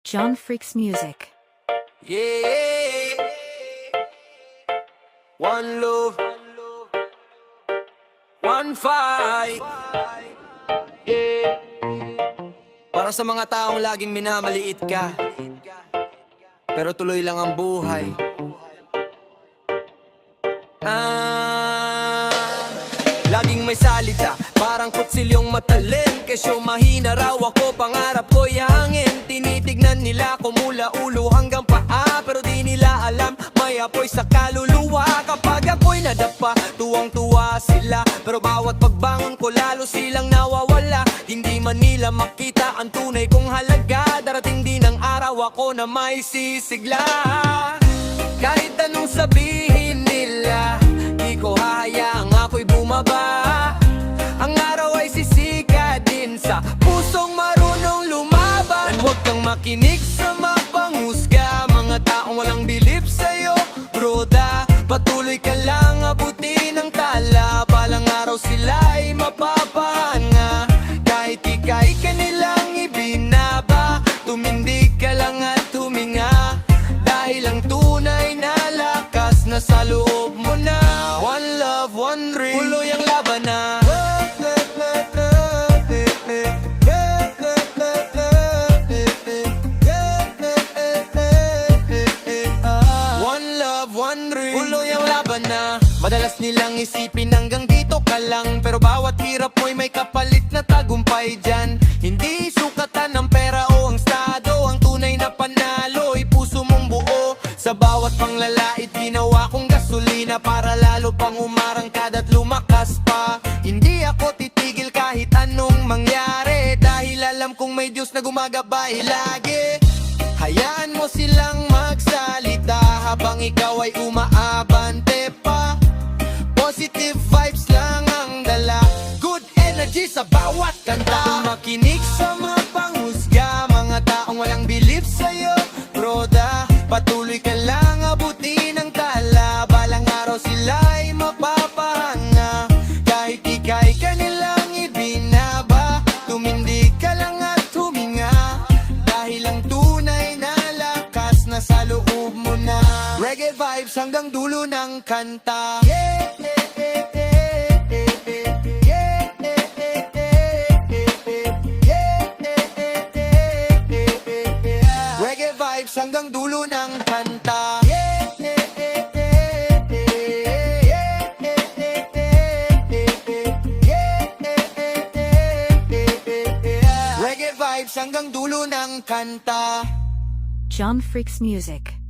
John Freaks Music. Yeah, one love, one fight. Yeah. Para sa mga taong laging minamaliit ka, pero tuloy lang ang buhay. Laging may salita, parang kutsilyong matalin. Kesyo mahina raw ako, pangarap ko'y hangin. Tinitignan nila ko mula ulo hanggang paa, pero di nila alam, may apoy sa kaluluwa. Kapag ako'y nadapa, tuwang-tuwa sila, pero bawat pagbangon ko lalo silang nawawala. Hindi man nila makita ang tunay kong halaga. Darating din ang araw ako na may sisigla. Kahit anong sabihin nila, di ko hahayaang ako'y bumaba. Ang araw ay sisikat din sa pusong marunong lumaban. Huwag kang makinig sa mapanghusga, mga taong walang bilib sa'yo, broda. Patuloy ka lang abutin ang tala, balang araw sila ay mapapahanga. Kahit ika'y kanilang ibinaba, tumindig ka lang at huminga, dahil ang tunay na lakas na sa loob mo na. One love, one dream, tuloy ang laban na. One love, one dream, tuloy ang laban na. Madalas nilang isipin hanggang dito ka lang, pero bawat hirap mo'y may kapalit na tagumpay dyan. Hindi sukatan ng pera o ang estado, ang tunay na panalo'y puso mong buo. Sa bawat panglalait ginawa kong gasolina, para lalo pang umarangkad at lumakas pa. Hindi ako titigil kahit anong mangyari, dahil alam kong may Diyos na gumagabay lagi. Hayaan mo silang magsalita habang ikaw ay umaabante pa. Positive vibes lang ang dala, good energy sa bawat kanta. Makinig sa mga panghusga, mga taong walang bilib sa'yo, broda. Patuloy ka lang abutin ang tala, balang araw sila ay mapapahanga. Kahit ika'y kanilang ibinaba, tumindig ka lang at huminga, dahil ang tunay na lakas na sa loob mo na. Reggae vibes hanggang dulo ng kanta. Reggae vibes hanggang dulo ng kanta. Reggae vibes hanggang dulo ng kanta. John Freaks Music.